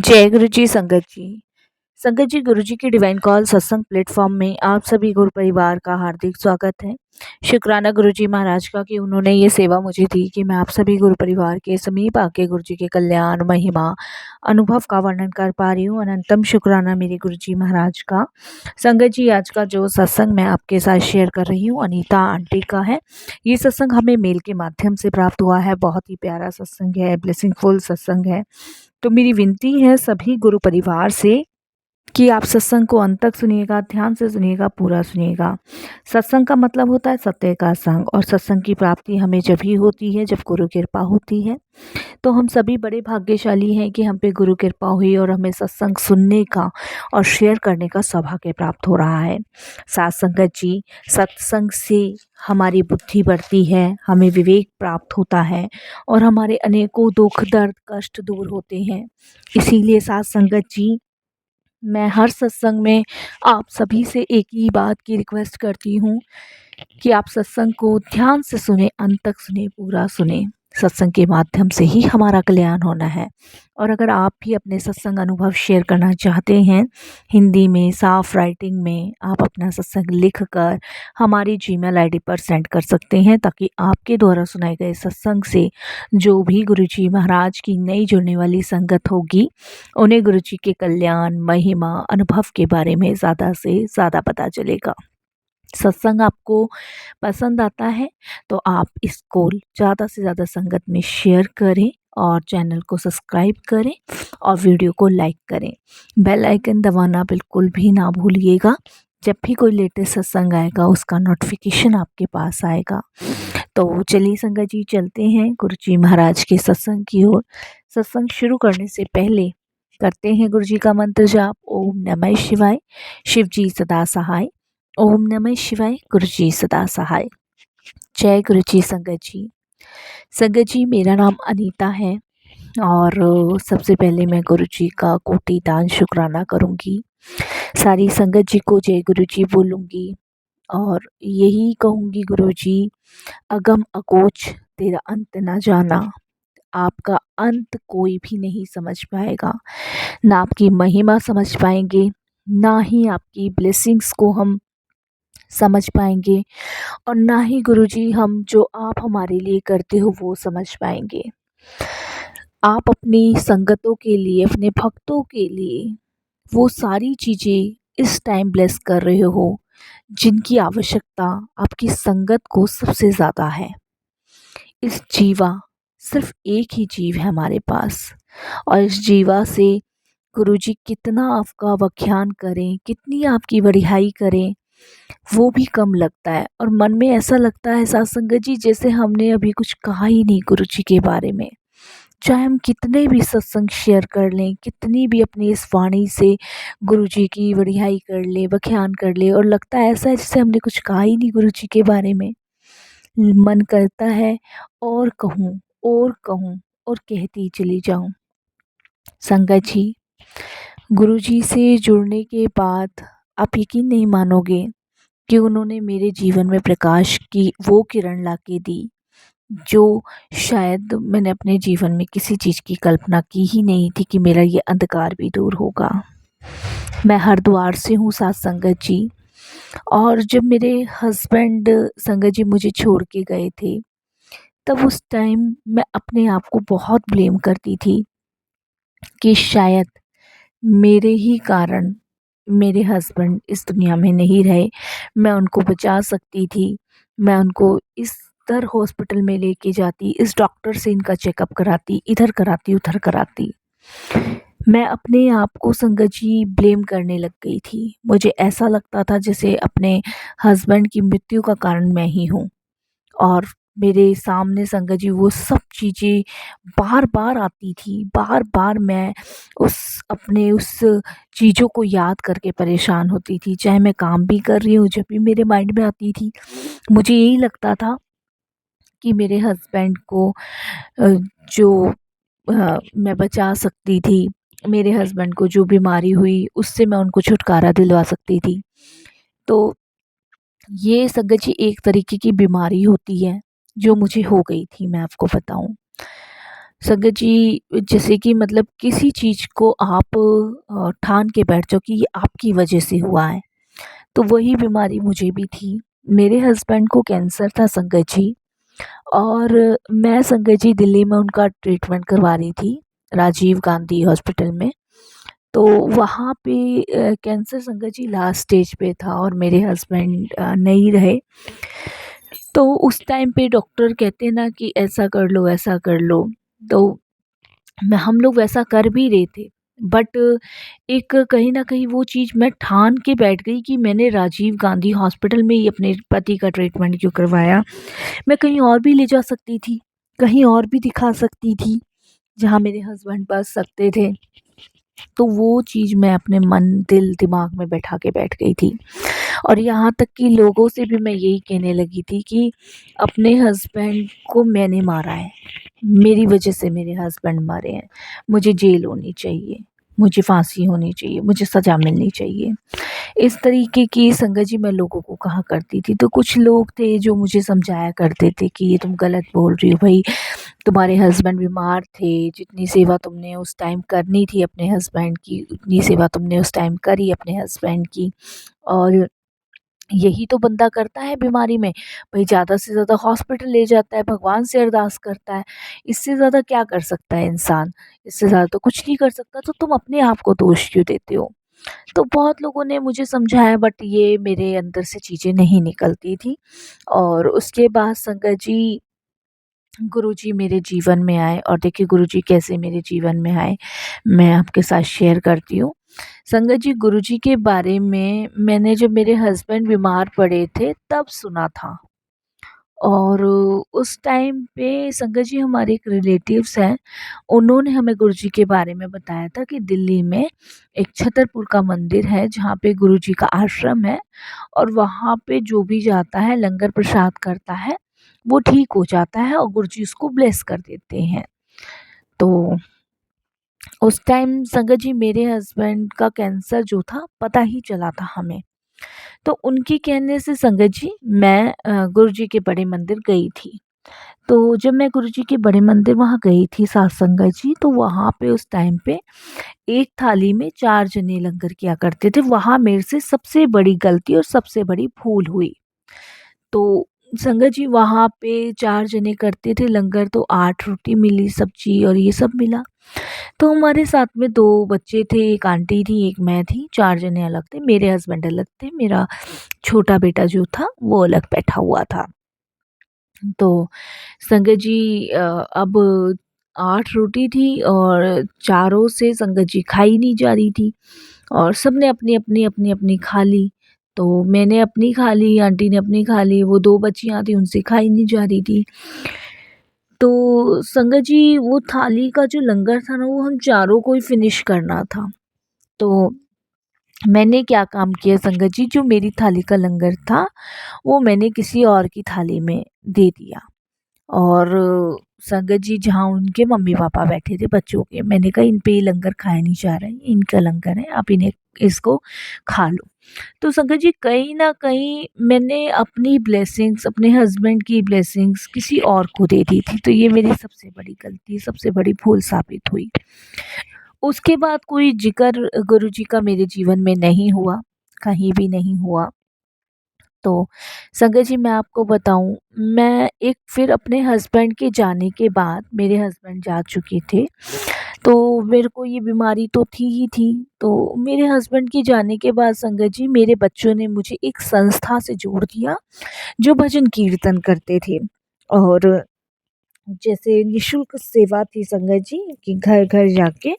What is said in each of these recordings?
जय गुरु जी संगत जी। संगत जी, गुरु जी की डिवाइन कॉल सत्संग प्लेटफॉर्म में आप सभी गुरु परिवार का हार्दिक स्वागत है। शुक्राना गुरु जी महाराज का कि उन्होंने ये सेवा मुझे दी कि मैं आप सभी गुरु परिवार के समीप आके गुरु जी के कल्याण महिमा अनुभव का वर्णन कर पा रही हूँ। अनंतम शुक्राना मेरे गुरु जी महाराज का। संगत जी, आज का जो सत्संग मैं आपके साथ शेयर कर रही हूँ अनीता आंटी का है। ये सत्संग हमें मेल के माध्यम से प्राप्त हुआ है। बहुत ही प्यारा सत्संग है, ब्लेसिंगफुल सत्संग है। तो मेरी विनती है सभी गुरु परिवार से कि आप सत्संग को अंत तक सुनिएगा, ध्यान से सुनिएगा, पूरा सुनिएगा। सत्संग का मतलब होता है सत्य का संग, और सत्संग की प्राप्ति हमें जब ही होती है जब गुरु कृपा होती है। तो हम सभी बड़े भाग्यशाली हैं कि हम पे गुरु कृपा हुई और हमें सत्संग सुनने का और शेयर करने का सौभाग्य प्राप्त हो रहा है। साथ संगत जी, सत्संग से हमारी बुद्धि बढ़ती है, हमें विवेक प्राप्त होता है और हमारे अनेकों दुख दर्द कष्ट दूर होते हैं। इसीलिए साथ संगत जी, मैं हर सत्संग में आप सभी से एक ही बात की रिक्वेस्ट करती हूँ कि आप सत्संग को ध्यान से सुने, अंत तक सुने, पूरा सुने। सत्संग के माध्यम से ही हमारा कल्याण होना है। और अगर आप भी अपने सत्संग अनुभव शेयर करना चाहते हैं हिंदी में साफ राइटिंग में, आप अपना सत्संग लिख कर हमारी जीमेल आईडी पर सेंड कर सकते हैं, ताकि आपके द्वारा सुनाए गए सत्संग से जो भी गुरु जी महाराज की नई जुड़ने वाली संगत होगी उन्हें गुरु जी के कल्याण महिमा अनुभव के बारे में ज़्यादा से ज़्यादा पता चलेगा। सत्संग आपको पसंद आता है तो आप इसको ज़्यादा से ज़्यादा संगत में शेयर करें और चैनल को सब्सक्राइब करें और वीडियो को लाइक करें। बेल आइकन दबाना बिल्कुल भी ना भूलिएगा। जब भी कोई लेटेस्ट सत्संग आएगा उसका नोटिफिकेशन आपके पास आएगा। तो चलिए संगत जी, चलते हैं गुरु जी महाराज के सत्संग की ओर। सत्संग शुरू करने से पहले करते हैं गुरु जी का मंत्र जाप। ओम नमः शिवाय, शिव जी सदा सहाय। ओम नमः शिवाय, गुरु जी सदा सहाय। जय गुरु जी संगत जी। संगत जी, मेरा नाम अनीता है और सबसे पहले मैं गुरु जी का कोटि दान शुक्राना करूँगी। सारी संगत जी को जय गुरु जी बोलूँगी और यही कहूँगी, गुरु जी अगम अगोच तेरा अंत ना जाना। आपका अंत कोई भी नहीं समझ पाएगा, ना आपकी महिमा समझ पाएंगे, ना ही आपकी ब्लेसिंग्स को हम समझ पाएंगे, और ना ही गुरुजी हम जो आप हमारे लिए करते हो वो समझ पाएंगे। आप अपनी संगतों के लिए, अपने भक्तों के लिए वो सारी चीज़ें इस टाइम ब्लेस कर रहे हो जिनकी आवश्यकता आपकी संगत को सबसे ज़्यादा है। इस जीवा सिर्फ एक ही जीव है हमारे पास, और इस जीवा से गुरुजी कितना आपका व्याख्यान करें, कितनी आपकी बढ़ियाई करें, वो भी कम लगता है। और मन में ऐसा लगता है साथ संगत जी जैसे हमने अभी कुछ कहा ही नहीं गुरु जी के बारे में। चाहे हम कितने भी सत्संग शेयर कर लें, कितनी भी अपनी इस वाणी से गुरु जी की बढ़ियाई कर ले, व्याख्यान कर ले, और लगता है ऐसा है जैसे हमने कुछ कहा ही नहीं गुरु जी के बारे में। मन करता है और कहूँ और कहूँ और कहती चली जाऊँ। संगत जी, गुरु जी से जुड़ने के बाद आप यकीन नहीं मानोगे कि उन्होंने मेरे जीवन में प्रकाश की वो किरण लाके दी जो शायद मैंने अपने जीवन में किसी चीज़ की कल्पना की ही नहीं थी कि मेरा ये अंधकार भी दूर होगा। मैं हरिद्वार से हूँ साथ संगत जी, और जब मेरे हस्बैंड संगत जी मुझे छोड़ के गए थे, तब उस टाइम मैं अपने आप को बहुत ब्लेम करती थी कि शायद मेरे ही कारण मेरे हस्बैंड इस दुनिया में नहीं रहे। मैं उनको बचा सकती थी, मैं उनको इस तर हॉस्पिटल में लेके जाती, इस डॉक्टर से इनका चेकअप कराती, इधर कराती उधर कराती। मैं अपने आप को संगत जी ब्लेम करने लग गई थी। मुझे ऐसा लगता था जैसे अपने हस्बैंड की मृत्यु का कारण मैं ही हूँ, और मेरे सामने संगत जी वो सब चीज़ें बार बार आती थी। बार बार मैं उस चीज़ों को याद करके परेशान होती थी। चाहे मैं काम भी कर रही हूँ, जब भी मेरे माइंड में आती थी मुझे यही लगता था कि मेरे हस्बैंड को जो मैं बचा सकती थी, मेरे हस्बैंड को जो बीमारी हुई उससे मैं उनको छुटकारा दिलवा सकती थी। तो ये संगत जी एक तरीके की बीमारी होती है जो मुझे हो गई थी, मैं आपको बताऊं। संगत जी, जैसे कि मतलब किसी चीज़ को आप ठान के बैठ जाओ कि ये आपकी वजह से हुआ है, तो वही बीमारी मुझे भी थी। मेरे हस्बैंड को कैंसर था संगत जी, और मैं संगत जी दिल्ली में उनका ट्रीटमेंट करवा रही थी, राजीव गांधी हॉस्पिटल में। तो वहाँ पे कैंसर संगत जी लास्ट स्टेज पे था और मेरे हस्बैंड नहीं रहे। तो उस टाइम पे डॉक्टर कहते हैं ना कि ऐसा कर लो, ऐसा कर लो। तो मैं हम लोग वैसा कर भी रहे थे, बट एक कहीं न कहीं वो चीज़ मैं ठान के बैठ गई कि मैंने राजीव गांधी हॉस्पिटल में ही अपने पति का ट्रीटमेंट क्यों करवाया। मैं कहीं और भी ले जा सकती थी, कहीं और भी दिखा सकती थी, जहाँ मेरे हस्बैंड बच सकते थे। तो वो चीज़ मैं अपने मन, दिल, दिमाग में बैठा के बैठ गई थी। और यहाँ तक कि लोगों से भी मैं यही कहने लगी थी कि अपने हस्बैंड को मैंने मारा है, मेरी वजह से मेरे हस्बैंड मरे हैं, मुझे जेल होनी चाहिए, मुझे फांसी होनी चाहिए, मुझे सज़ा मिलनी चाहिए। इस तरीके की संगत जी मैं लोगों को कहा करती थी। तो कुछ लोग थे जो मुझे समझाया करते थे कि ये तुम गलत बोल रही हो भई, तुम्हारे हस्बैंड बीमार थे, जितनी सेवा तुमने उस टाइम करनी थी अपने हस्बैंड की, उतनी सेवा तुमने उस टाइम करी अपने हस्बैंड की। और यही तो बंदा करता है बीमारी में, भई ज़्यादा से ज़्यादा हॉस्पिटल ले जाता है, भगवान से अरदास करता है। इससे ज़्यादा क्या कर सकता है इंसान? इससे ज़्यादा तो कुछ नहीं कर सकता, तो तुम अपने आप को दोष क्यों देते हो? तो बहुत लोगों ने मुझे समझाया, बट ये मेरे अंदर से चीज़ें नहीं निकलती थी। और उसके बाद संगत जी, गुरुजी मेरे जीवन में आए, और देखिए गुरुजी कैसे मेरे जीवन में आए, मैं आपके साथ शेयर करती हूँ। संगत जी, गुरुजी के बारे में मैंने जब मेरे हस्बैंड बीमार पड़े थे तब सुना था। और उस टाइम पे संगत जी, हमारे एक रिलेटिव्स हैं, उन्होंने हमें गुरुजी के बारे में बताया था कि दिल्ली में एक छतरपुर का मंदिर है जहाँ पे गुरुजी का आश्रम है, और वहाँ पे जो भी जाता है लंगर प्रसाद करता है, वो ठीक हो जाता है और गुरुजी उसको ब्लेस कर देते हैं। तो उस टाइम संगत जी, मेरे हस्बैंड का कैंसर जो था पता ही चला था हमें। तो उनके कहने से संगत जी, मैं गुरुजी के बड़े मंदिर गई थी। तो जब मैं गुरुजी के बड़े मंदिर वहाँ गई थी साथ संगत जी, तो वहाँ पे उस टाइम पे एक थाली में 4 जने लंगर किया करते थे। वहाँ मेरे से सबसे बड़ी गलती और सबसे बड़ी भूल हुई। तो संगत जी, वहाँ पे 4 जने करते थे लंगर, तो 8 रोटी मिली, सब्जी और ये सब मिला। तो हमारे साथ में 2 बच्चे थे, 1 आंटी थी, 1 मैं थी, 4 जने अलग थे। मेरे हस्बैंड अलग थे, मेरा छोटा बेटा जो था वो अलग बैठा हुआ था। तो संगत जी, अब 8 रोटी थी और चारों से संगत जी खाई नहीं जा रही थी, और सबने अपनी खा ली। तो मैंने अपनी खा ली, आंटी ने अपनी खा ली, वो 2 बच्चियाँ थी उनसे खाई नहीं जा रही थी। तो संगत जी, वो थाली का जो लंगर था ना, वो हम चारों को ही फिनिश करना था। तो मैंने क्या काम किया संगत जी, जो मेरी थाली का लंगर था, वो मैंने किसी और की थाली में दे दिया। और संगत जी, जहाँ उनके मम्मी-पापा बैठे थे बच्चों के, मैंने कहा इन पे ये लंगर खाया नहीं जा रहा है, ये इनका लंगर है, आप इन्हें इसको खा लो। तो संगत जी, कहीं न कहीं मैंने अपनी ब्लेसिंग्स, अपने हस्बैंड की ब्लेसिंग्स किसी और को दे दी थी, तो ये मेरी सबसे बड़ी गलती, सबसे बड़ी भूल साबित हुई। उसके बाद कोई ज़िक्र गुरुजी का मेरे जीवन में नहीं हुआ, कहीं भी नहीं हुआ। तो संगत जी, मैं आपको बताऊँ, मैं एक फिर अपने हस्बैंड के जाने के बाद, मेरे हस्बैंड जा चुके थे, तो मेरे को ये बीमारी तो थी ही थी। तो मेरे हस्बैंड के जाने के बाद संगत जी, मेरे बच्चों ने मुझे एक संस्था से जोड़ दिया, जो भजन कीर्तन करते थे। और जैसे निःशुल्क सेवा थी संगत जी, कि घर-घर जाके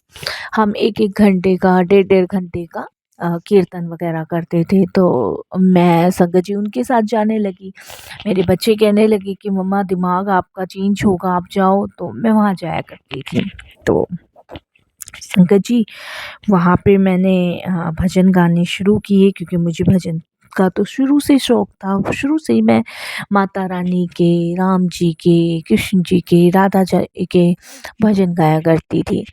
हम 1-1 घंटे का, डेढ़-डेढ़ घंटे का कीर्तन वगैरह करते थे। तो मैं संगत जी उनके साथ जाने लगी। मेरे बच्चे कहने लगे कि मम्मा, दिमाग आपका चेंज होगा, आप जाओ, तो मैं वहाँ जाया करती थी। तो संगत जी, वहाँ पे मैंने भजन गाने शुरू किए, क्योंकि मुझे भजन का तो शुरू से शौक था। शुरू से ही मैं माता रानी के, राम जी के, कृष्ण जी के, राधा जी के भजन गाया करती थी।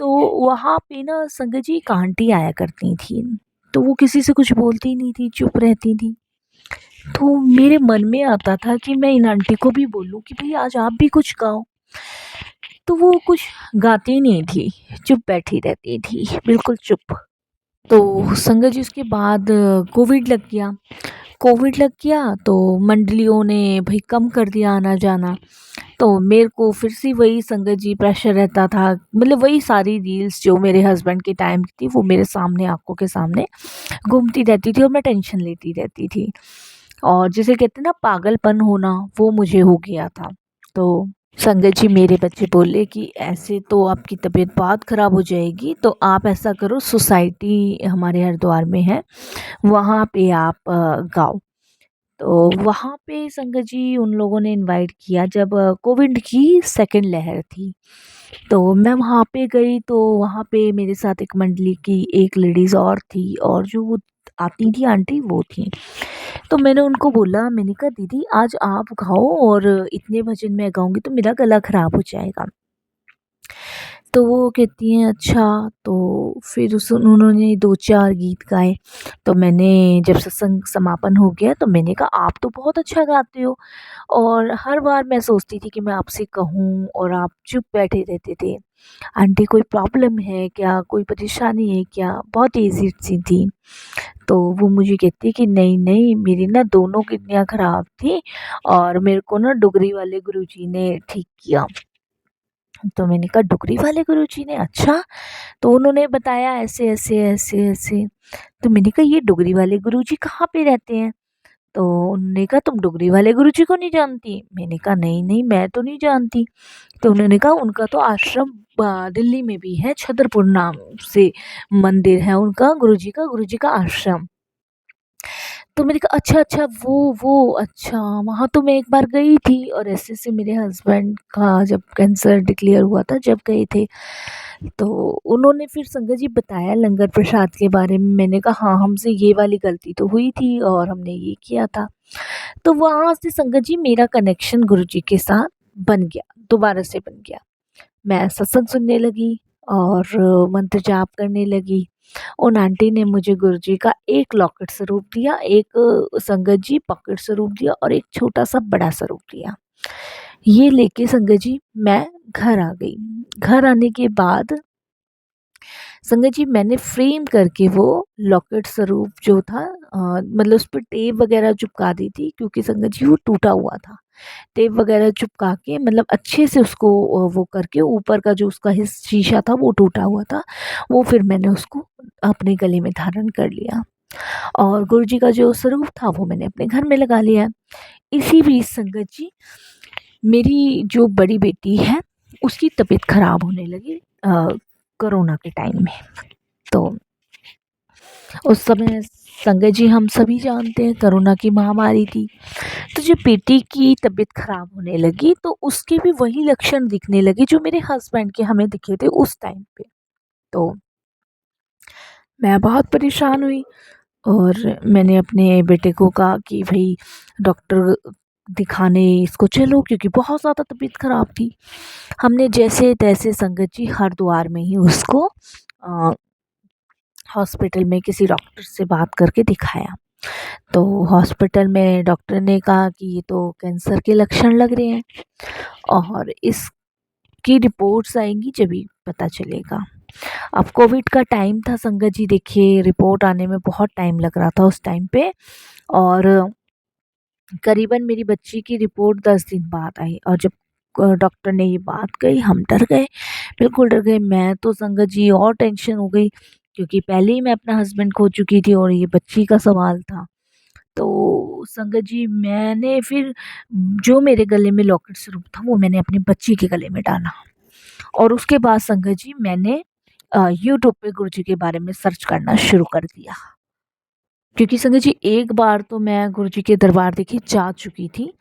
तो वहाँ पे ना संगत जी, एक आंटी आया करती थी, तो वो किसी से कुछ बोलती नहीं थी, चुप रहती थी। तो मेरे मन में आता था कि मैं इन आंटी को भी बोलूँ कि भई आज आप भी कुछ गाओ। तो वो कुछ गाती नहीं थी, चुप बैठी रहती थी, बिल्कुल चुप। तो संगत जी उसके बाद कोविड लग गया। कोविड लग गया तो मंडलियों ने भई कम कर दिया आना-जाना। तो मेरे को फिर से वही संगत जी प्रेशर रहता था, मतलब वही सारी रील्स जो मेरे हस्बैंड के टाइम की थी वो मेरे सामने, आँखों के सामने घूमती रहती थी और मैं टेंशन लेती रहती थी। और जिसे कहते हैं ना पागलपन होना, वो मुझे हो गया था। तो संगत जी मेरे बच्चे बोले कि ऐसे तो आपकी तबीयत बहुत ख़राब हो जाएगी, तो आप ऐसा करो, सोसाइटी हमारे हरिद्वार में है, वहाँ पे आप गाओ। तो वहाँ पे संगत जी उन लोगों ने इनवाइट किया जब कोविड की सेकंड लहर थी। तो मैं वहाँ पे गई, तो वहाँ पे मेरे साथ एक मंडली की एक लेडीज़ और थी, और जो वो आती थी आंटी वो थी। तो मैंने उनको बोला, मैंने कहा दीदी आज आप गाओ, और इतने भजन मैं गाऊँगी तो मेरा गला ख़राब हो जाएगा। तो वो कहती हैं अच्छा। तो फिर उस उन्होंने 2-4 गीत गाए। तो मैंने जब सत्संग समापन हो गया तो मैंने कहा आप तो बहुत अच्छा गाते हो, और हर बार मैं सोचती थी कि मैं आपसे कहूँ और आप चुप बैठे रहते थे। आंटी कोई प्रॉब्लम है क्या? कोई परेशानी है क्या? बहुत एज़िड सी थी। तो वो मुझे कहती कि नहीं-नहीं, मेरी ना दोनों किडनियाँ ख़राब थी और मेरे को ना डुगरी वाले गुरुजी ने ठीक किया। तो मैंने कहा डुगरी वाले गुरुजी ने? अच्छा। तो उन्होंने बताया ऐसे, ऐसे, ऐसे, ऐसे। तो मैंने कहा ये डुगरी वाले गुरुजी कहाँ पे रहते हैं? तो उन्होंने कहा तुम डुगरी वाले गुरुजी को नहीं जानती? मैंने कहा नहीं-नहीं, मैं तो नहीं जानती। तो उन्होंने कहा उनका तो आश्रम दिल्ली में भी है, छतरपुर नाम से मंदिर है उनका, गुरुजी का आश्रम। तो मैंने कहा अच्छा, अच्छा, वो अच्छा, वहाँ तो मैं एक बार गई थी, और ऐसे-ऐसे मेरे हस्बैंड का जब कैंसर डिक्लेयर हुआ था, जब गए थे। तो उन्होंने फिर संगत जी बताया लंगर प्रसाद के बारे में। मैंने कहा हाँ, हमसे ये वाली गलती तो हुई थी और हमने ये किया था। तो वहाँ से संगत जी मेरा कनेक्शन गुरुजी के साथ बन गया, दोबारा से बन गया। मैं सत्संग सुनने लगी और मंत्र जाप करने लगी। उन आंटी ने मुझे गुरुजी का एक लॉकेट स्वरूप दिया, एक संगत जी पॉकेट स्वरूप दिया, और एक छोटा-सा बड़ा स्वरूप दिया। ये लेके संगत जी मैं घर आ गई। घर आने के बाद संगत जी मैंने फ्रेम करके वो लॉकेट स्वरूप जो था, मतलब उस पे टेप वगैरह चिपका दी थी, क्योंकि संगत जी वो टूटा हुआ था। टेप वगैरह चिपका के, मतलब अच्छे से उसको वो करके, ऊपर का जो उसका शीशा था वो टूटा हुआ था, वो फिर मैंने उसको अपने गले में धारण कर लिया, और गुरुजी का जो स्वरूप था वो मैंने अपने घर में लगा लिया। इसी बीच संगत जी मेरी जो बड़ी बेटी है उसकी तबीयत खराब होने लगी कोरोना के टाइम में। तो उस समय संगत जी हम सभी जानते हैं कोरोना की महामारी थी। तो जब बेटी की तबीयत खराब होने लगी तो उसके भी वही लक्षण दिखने लगे जो मेरे हस्बैंड के हमें दिखे थे उस टाइम पे। तो मैं बहुत परेशान हुई, और मैंने अपने बेटे को कहा कि भई डॉक्टर दिखाने इसको चलो, क्योंकि बहुत ज़्यादा तबीयत ख़राब थी। हमने जैसे-तैसे संगत जी हरिद्वार में ही उसको अ, हॉस्पिटल में किसी डॉक्टर से बात करके दिखाया। तो हॉस्पिटल में डॉक्टर ने कहा कि ये तो कैंसर के लक्षण लग रहे हैं, और इसकी रिपोर्ट्स आएँगी जभी पता चलेगा। अब कोविड का टाइम था संगत जी, देखिए रिपोर्ट आने में बहुत टाइम लग रहा था उस टाइम पे, और करीबन मेरी बच्ची की रिपोर्ट 10 दिन बाद आई, और जब डॉक्टर ने ये बात कही हम डर गए, बिल्कुल डर गए। मैं तो संगत जी और टेंशन हो गई, क्योंकि पहले ही मैं अपना हस्बैंड खो चुकी थी और ये बच्ची का सवाल था। तो संगत जी मैंने फिर जो मेरे गले में लॉकेट स्वरूप था वो मैंने अपनी बच्ची के गले में डाला, और उसके बाद संगत जी मैंने यूट्यूब पे गुरुजी के बारे में सर्च करना शुरू कर दिया, क्योंकि संगत जी एक बार तो मैं गुरुजी के दरबार देखिए जा चुकी थी,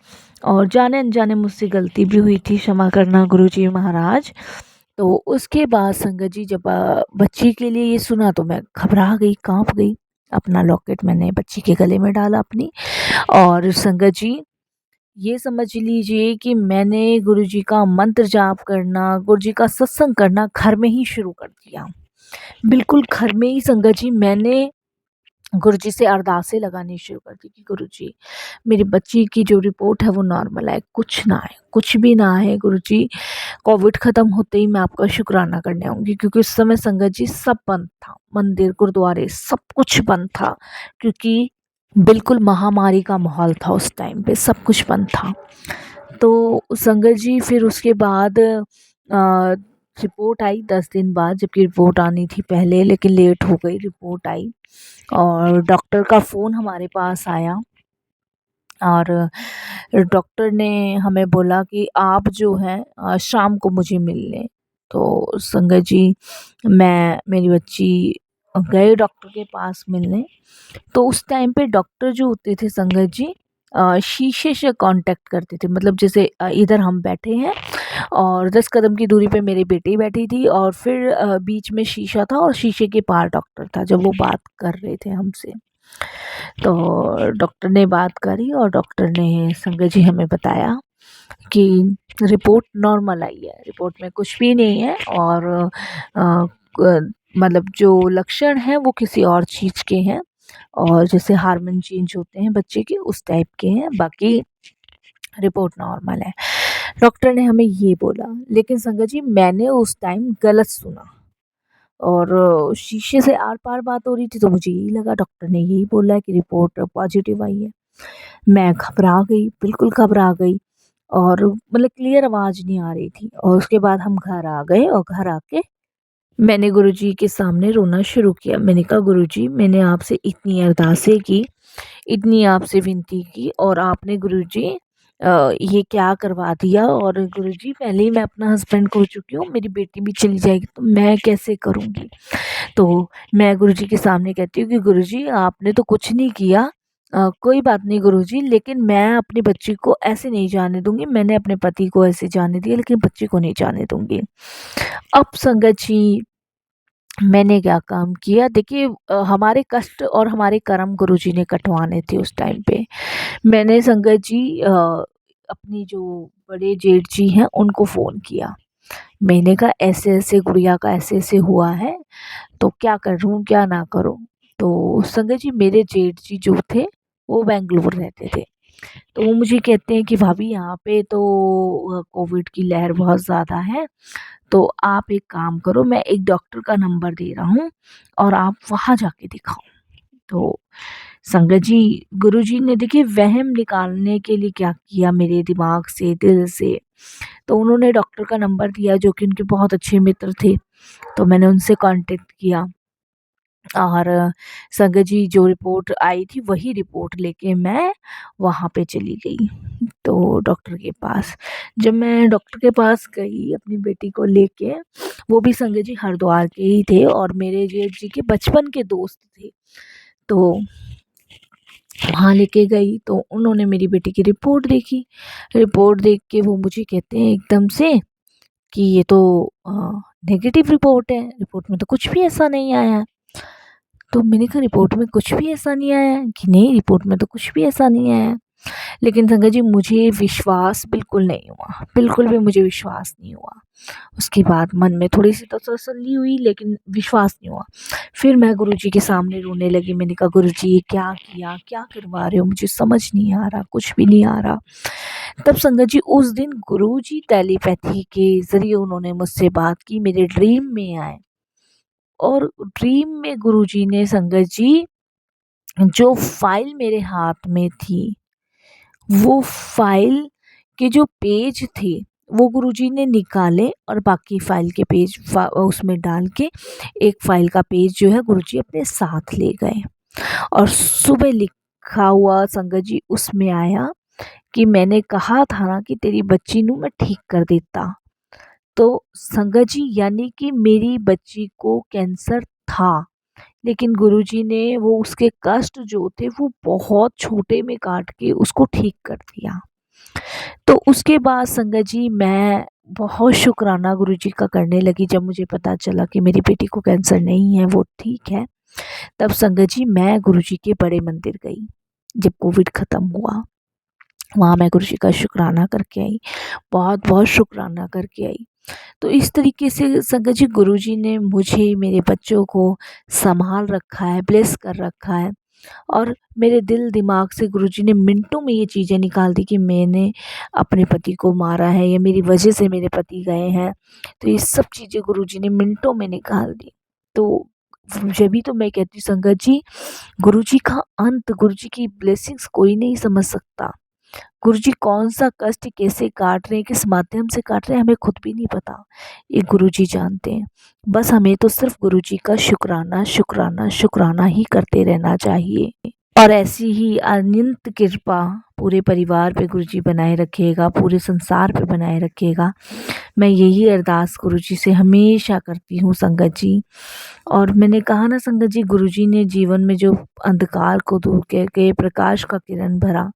और जाने अनजाने मुझसे गलती भी हुई थी, क्षमा करना गुरुजी महाराज। तो उसके बाद संगत जी जब बच्ची के लिए ये सुना तो मैं घबरा गई, काँप गई। अपना लॉकेट मैंने बच्ची के गले में डाला अपनी, और संगत जी ये समझ लीजिए कि मैंने गुरुजी का मंत्र जाप करना, गुरुजी का सत्संग करना घर में ही शुरू कर दिया। बिल्कुल घर में ही संगत जी मैंने गुरुजी से अरदासें लगानी शुरू कर दी कि गुरुजी मेरी बच्ची की जो रिपोर्ट है वो नॉर्मल आए, कुछ ना आए, कुछ भी ना आए गुरुजी। कोविड ख़त्म होते ही मैं आपका शुक्राना करने आऊँगी, क्योंकि उस समय संगत जी सब बंद था, मंदिर, गुरुद्वारे सब कुछ बंद था, क्योंकि बिल्कुल महामारी का माहौल था उस टाइम पे, सब कुछ बंद था। तो संगत जी फिर उसके बाद रिपोर्ट आई 10 दिन बाद, जबकि रिपोर्ट आनी थी पहले, लेकिन लेट हो गई, रिपोर्ट आई और डॉक्टर का फ़ोन हमारे पास आया और डॉक्टर ने हमें बोला कि आप जो हैं शाम को मुझे मिल लें। तो संगत जी मैं मेरी बच्ची गए डॉक्टर के पास मिलने। तो उस टाइम पे डॉक्टर जो होते थे संगत जी शीशे से कांटेक्ट करते थे, मतलब जैसे इधर हम बैठे हैं और 10 कदम की दूरी पे मेरी बेटी बैठी थी और फिर बीच में शीशा था और शीशे के पार डॉक्टर था जब वो बात कर रहे थे हमसे। तो डॉक्टर ने बात करी और डॉक्टर ने संगत जी हमें बताया कि रिपोर्ट नॉर्मल आई है, रिपोर्ट में कुछ भी नहीं है और मतलब जो लक्षण हैं वो किसी और चीज़ के हैं और जैसे हार्मोन चेंज होते हैं बच्चे के उस टाइप के हैं, बाकी रिपोर्ट नॉर्मल है। डॉक्टर ने हमें ये बोला, लेकिन संगत जी मैंने उस टाइम गलत सुना और शीशे से आर पार बात हो रही थी, तो मुझे यही लगा डॉक्टर ने यही बोला है कि रिपोर्ट पॉजिटिव आई है। मैं घबरा गई, बिल्कुल घबरा गई और मतलब क्लियर आवाज़ नहीं आ रही थी और उसके बाद हम घर आ गए और घर आके मैंने गुरुजी के सामने रोना शुरू किया। मैंने कहा गुरुजी मैंने आपसे इतनी अरदासें की, इतनी आपसे विनती की और आपने गुरुजी ये क्या करवा दिया और गुरुजी पहले ही मैं अपना हस्बैंड खो चुकी हूँ, मेरी बेटी भी चली जाएगी तो मैं कैसे करूँगी? तो मैं गुरुजी के सामने कहती हूँ कि गुरुजी आपने तो कुछ नहीं किया, कोई बात नहीं गुरुजी, लेकिन मैं अपनी बच्ची को ऐसे नहीं जाने दूँगी। मैंने अपने पति को ऐसे जाने दिया लेकिन बच्ची को नहीं जाने दूँगी। अब संगत जी मैंने क्या काम किया, देखिए हमारे कष्ट और हमारे कर्म गुरुजी ने कटवाने थे उस टाइम पे। मैंने संगत जी अपनी जो बड़े जेठ जी हैं उनको फ़ोन किया। मैंने कहा ऐसे-ऐसे गुड़िया का ऐसे-ऐसे हुआ है, तो क्या करूँ क्या ना करूँ? तो संगत जी मेरे जेठ जी जो थे वो बैंगलोर रहते थे। तो वो मुझे कहते हैं कि भाभी यहाँ पे तो कोविड की लहर बहुत ज़्यादा है, तो आप एक काम करो, मैं एक डॉक्टर का नंबर दे रहा हूँ और आप वहाँ जाके दिखाओ। तो संगत जी गुरुजी ने देखिए वहम निकालने के लिए क्या किया मेरे दिमाग से, दिल से, तो उन्होंने डॉक्टर का नंबर दिया जो कि उनके बहुत अच्छे मित्र थे। तो मैंने उनसे कॉन्टैक्ट किया और संगत जी जो रिपोर्ट आई थी वही रिपोर्ट लेके मैं वहाँ पे चली गई, तो डॉक्टर के पास। जब मैं डॉक्टर के पास गई अपनी बेटी को लेके, वो भी संगत जी हरिद्वार के ही थे और मेरे जेठ जी के बचपन के दोस्त थे। तो वहाँ लेके गई तो उन्होंने मेरी बेटी की रिपोर्ट देखी। रिपोर्ट देख के वो मुझे कहते हैं एकदम से कि ये तो नेगेटिव रिपोर्ट है, रिपोर्ट में तो कुछ भी ऐसा नहीं आया है। तो मैंने कहा रिपोर्ट में कुछ भी ऐसा नहीं आया है? कि नहीं रिपोर्ट में तो कुछ भी ऐसा नहीं आया है। लेकिन संगत जी मुझे विश्वास बिल्कुल नहीं हुआ, बिल्कुल भी मुझे विश्वास नहीं हुआ। उसके बाद मन में थोड़ी-सी तो तसल्ली हुई लेकिन विश्वास नहीं हुआ। फिर मैं गुरुजी के सामने रोने लगी, मैंने कहा गुरुजी ये क्या किया? क्या करवा रहे हो? मुझे समझ नहीं आ रहा, कुछ भी नहीं आ रहा। तब संगत जी उस दिन गुरुजी टेलीपैथी के ज़रिए उन्होंने मुझसे बात की, मेरे ड्रीम में आए और ड्रीम में गुरुजी ने संगत जी जो फ़ाइल मेरे हाथ में थी, वो फ़ाइल के जो पेज थे, वो गुरुजी ने निकाले और बाकी फ़ाइल के पेज उसमें डाल के एक फ़ाइल का पेज जो है गुरुजी अपने साथ ले गए और सुबह लिखा हुआ संगत जी उसमें आया कि मैंने कहा था ना कि तेरी बच्ची नू मैं ठीक कर देता। तो संगत जी यानी कि मेरी बच्ची को कैंसर था, लेकिन गुरुजी ने वो उसके कष्ट जो थे वो बहुत छोटे में काट के उसको ठीक कर दिया। तो उसके बाद संगत जी मैं बहुत शुक्राना गुरुजी का करने लगी जब मुझे पता चला कि मेरी बेटी को कैंसर नहीं है, वो ठीक है। तब संगत जी मैं गुरुजी के बड़े मंदिर गई, जब कोविड ख़त्म हुआ। वहाँ मैं गुरुजी का शुक्राना करके आई, बहुत-बहुत शुक्राना करके आई। तो इस तरीके से संगत जी गुरुजी ने मुझे, मेरे बच्चों को सँभाल रखा है, ब्लेस कर रखा है। और मेरे दिल दिमाग से गुरुजी ने मिनटों में ये चीज़ें निकाल दी कि मैंने अपने पति को मारा है या मेरी वजह से मेरे पति गए हैं। तो ये सब चीज़ें गुरुजी ने मिनटों में निकाल दी। तो जभी तो मैं कहती हूँ संगत जी, गुरुजी का अंत, गुरुजी की ब्लेसिंग्स कोई नहीं समझ सकता। गुरुजी कौन-सा कष्ट कैसे काट रहे हैं, किस माध्यम से काट रहे हैं, हमें खुद भी नहीं पता। ये गुरुजी जानते हैं। बस हमें तो सिर्फ़ गुरुजी का शुक्राना, शुक्राना, शुक्राना ही करते रहना चाहिए। और ऐसी ही अनंत कृपा पूरे परिवार पे गुरुजी बनाए रखिएगा, पूरे संसार पे बनाए रखिएगा। मैं यही अरदास गुरुजी से हमेशा करती हूँ संगत जी। और मैंने कहा ना संगत जी, गुरुजी ने जीवन में जो अंधकार को दूर करके प्रकाश का किरण भरा,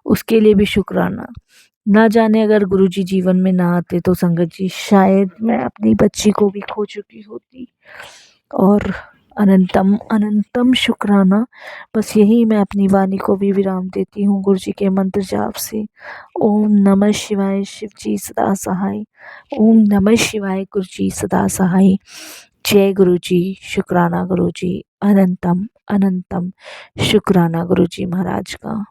उसके लिए भी शुक्राना। ना जाने अगर गुरुजी जीवन में ना आते तो संगत जी शायद मैं अपनी बच्ची को भी खो चुकी होती। और अनंतम अनंतम शुक्राना। बस यही मैं अपनी वाणी को भी विराम देती हूँ गुरुजी के मंत्र जाप से। ओम नमः शिवाय, शिव जी सदा सहाय। ओम नमः शिवाय, गुरुजी सदा सहाय। जय गुरुजी, शुक्राना गुरुजी, अनंतम अनंतम शुक्राना गुरुजी महाराज का।